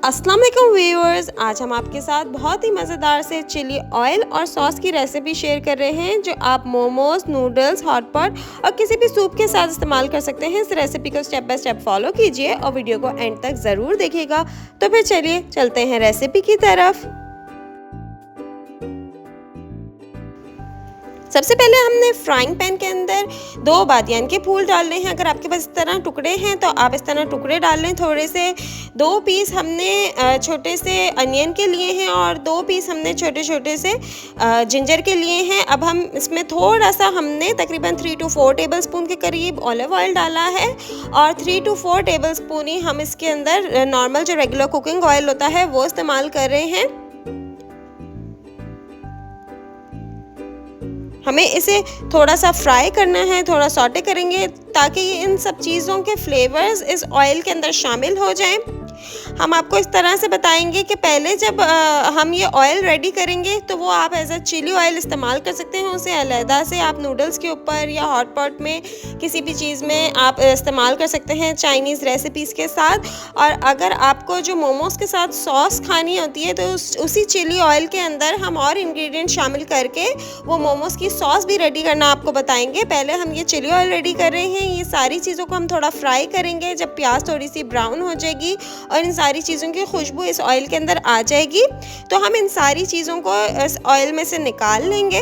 अस्सलाम वालेकुम व्यूअर्स, आज हम आपके साथ बहुत ही मज़ेदार से चिली ऑयल और सॉस की रेसिपी शेयर कर रहे हैं जो आप मोमोज, नूडल्स, हॉट पॉट और किसी भी सूप के साथ इस्तेमाल कर सकते हैं। इस रेसिपी को स्टेप बाय स्टेप फॉलो कीजिए और वीडियो को एंड तक ज़रूर देखिएगा। तो फिर चलिए चलते हैं रेसिपी की तरफ। सबसे पहले हमने फ्राइंग पैन के अंदर 2 बादियान के फूल डालने हैं। अगर आपके पास इस तरह टुकड़े हैं तो आप इस तरह टुकड़े डाल लें। थोड़े से 2 पीस हमने छोटे से अनियन के लिए हैं और 2 पीस हमने छोटे छोटे से जिंजर के लिए हैं। अब हम इसमें थोड़ा सा हमने तकरीबन 3 to 4 टेबलस्पून के करीब ऑलिव ऑयल डाला है और 3 to 4 टेबलस्पून ही हम इसके अंदर नॉर्मल जो रेगुलर कुकिंग ऑयल होता है वो इस्तेमाल कर रहे हैं। हमें इसे थोड़ा सा फ्राई करना है, थोड़ा सॉटे करेंगे ताकि इन सब चीज़ों के फ्लेवर्स इस ऑयल के अंदर शामिल हो जाएं। हम आपको इस तरह से बताएंगे कि पहले जब हम ये ऑयल रेडी करेंगे तो वो आप एज अ चिली ऑयल इस्तेमाल कर सकते हैं। उसे अलहदा से आप नूडल्स के ऊपर या हॉट पॉट में किसी भी चीज़ में आप इस्तेमाल कर सकते हैं चाइनीज़ रेसिपीज़ के साथ। और अगर आपको जो मोमोज़ के साथ सॉस खानी होती है तो उसी चिली ऑयल के अंदर हम और इंग्रेडिएंट शामिल करके वो मोमोज़ की सॉस भी रेडी करना आपको बताएंगे। पहले हम ये चिली ऑयल रेडी कर रहे हैं। ये सारी चीज़ों को हम थोड़ा फ्राई करेंगे। जब प्याज थोड़ी सी ब्राउन हो जाएगी और इन सारी चीज़ों की खुशबू इस ऑयल के अंदर आ जाएगी तो हम इन सारी चीज़ों को इस ऑयल में से निकाल लेंगे।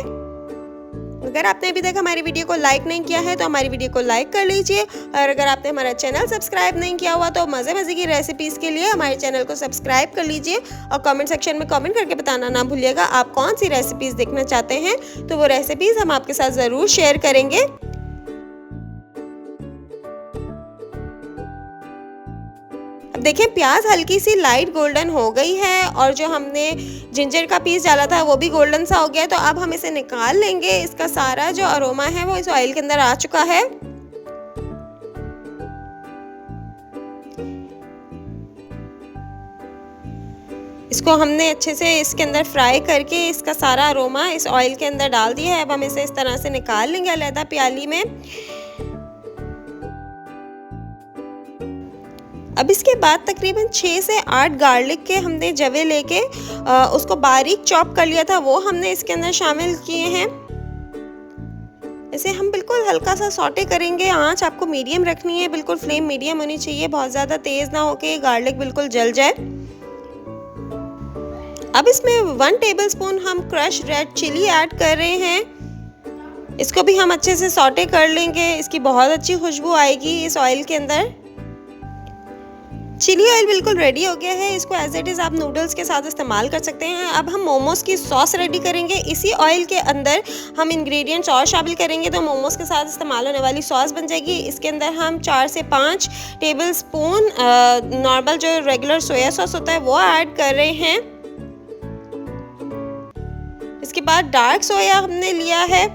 अगर आपने अभी तक हमारी वीडियो को लाइक नहीं किया है तो हमारी वीडियो को लाइक कर लीजिए और अगर आपने हमारा चैनल सब्सक्राइब नहीं किया हुआ तो मज़े की रेसिपीज़ के लिए हमारे चैनल को सब्सक्राइब कर लीजिए और कमेंट सेक्शन में कमेंट करके बताना ना भूलिएगा आप कौन सी रेसिपीज़ देखना चाहते हैं। तो वो रेसिपीज़ हम आपके साथ ज़रूर शेयर करेंगे। देखिए प्याज हल्की सी लाइट गोल्डन हो गई है और जो हमने जिंजर का पीस डाला था वो भी गोल्डन सा हो गया है। तो अब हम इसे निकाल लेंगे। इसका सारा जो अरोमा है वो इस ऑयल के अंदर आ चुका है। इसको हमने अच्छे से इसके अंदर फ्राई करके इसका सारा अरोमा इस ऑयल के अंदर डाल दिया है। अब हम इसे इस तरह से निकाल लेंगे अलहदा प्याली में। अब इसके बाद तकरीबन 6 से 8 गार्लिक के हमने जवे लेके उसको बारीक चॉप कर लिया था वो हमने इसके अंदर शामिल किए हैं। इसे हम बिल्कुल हल्का सा सॉटे करेंगे। आंच आपको मीडियम रखनी है, बिल्कुल फ्लेम मीडियम होनी चाहिए, बहुत ज़्यादा तेज़ ना होके गार्लिक बिल्कुल जल जाए। अब इसमें 1 टेबलस्पून हम क्रश रेड चिली ऐड कर रहे हैं। इसको भी हम अच्छे से सॉटे कर लेंगे। इसकी बहुत अच्छी खुशबू आएगी इस ऑयल के अंदर। चिली ऑयल बिल्कुल रेडी हो गया है। इसको एज इट इज़ आप नूडल्स के साथ इस्तेमाल कर सकते हैं। अब हम मोमोज़ की सॉस रेडी करेंगे। इसी ऑयल के अंदर हम इंग्रेडिएंट्स और शामिल करेंगे तो मोमोज़ के साथ इस्तेमाल होने वाली सॉस बन जाएगी। इसके अंदर हम 4 से 5 टेबलस्पून नॉर्मल जो रेगुलर सोया सॉस होता है वो ऐड कर रहे हैं। इसके बाद डार्क सोया हमने लिया है,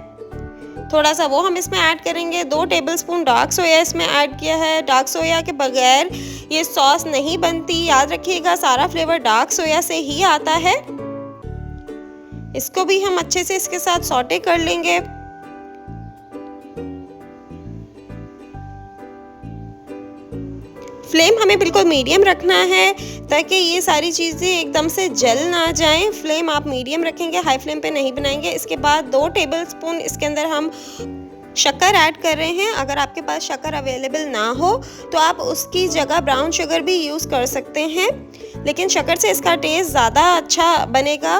थोड़ा सा वो हम इसमें ऐड करेंगे। 2 टेबलस्पून डार्क सोया इसमें ऐड किया है। डार्क सोया के बगैर ये सॉस नहीं बनती, याद रखिएगा सारा फ्लेवर डार्क सोया से ही आता है। इसको भी हम अच्छे से इसके साथ सॉटे कर लेंगे। फ्लेम हमें बिल्कुल मीडियम रखना है ताकि ये सारी चीज़ें एकदम से जल ना जाएं। फ्लेम आप मीडियम रखेंगे, हाई फ्लेम पे नहीं बनाएंगे। इसके बाद 2 टेबलस्पून इसके अंदर हम शक्कर ऐड कर रहे हैं। अगर आपके पास शक्कर अवेलेबल ना हो तो आप उसकी जगह ब्राउन शुगर भी यूज़ कर सकते हैं, लेकिन शक्कर से इसका टेस्ट ज़्यादा अच्छा बनेगा।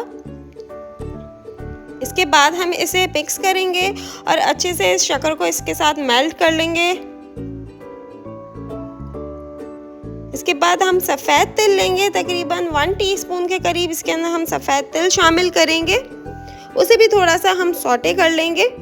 इसके बाद हम इसे मिक्स करेंगे और अच्छे से इस शक्कर को इसके साथ मेल्ट कर लेंगे। इसके बाद हम सफ़ेद तिल लेंगे, तकरीबन 1 टीस्पून के करीब इसके अंदर हम सफ़ेद तिल शामिल करेंगे। उसे भी थोड़ा सा हम सॉटे कर लेंगे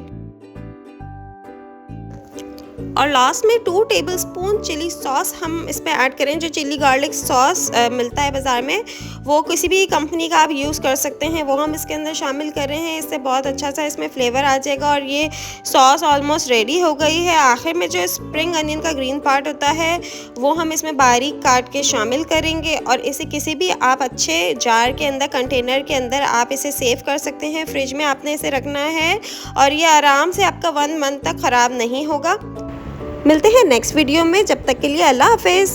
और लास्ट में 2 टेबलस्पून चिली सॉस हम इसमें ऐड करें। जो चिली गार्लिक सॉस मिलता है बाज़ार में वो किसी भी कंपनी का आप यूज़ कर सकते हैं, वो हम इसके अंदर शामिल कर रहे हैं। इससे बहुत अच्छा सा इसमें फ्लेवर आ जाएगा और ये सॉस ऑलमोस्ट रेडी हो गई है। आखिर में जो स्प्रिंग अनियन का ग्रीन पार्ट होता है वो हम इसमें बारीक काट के शामिल करेंगे और इसे किसी भी आप अच्छे जार के अंदर, कंटेनर के अंदर आप इसे सेव कर सकते हैं। फ्रिज में आपने इसे रखना है और ये आराम से आपका 1 मंथ तक ख़राब नहीं होगा। मिलते हैं नेक्स्ट वीडियो में, जब तक के लिए अल्लाह हाफिज़।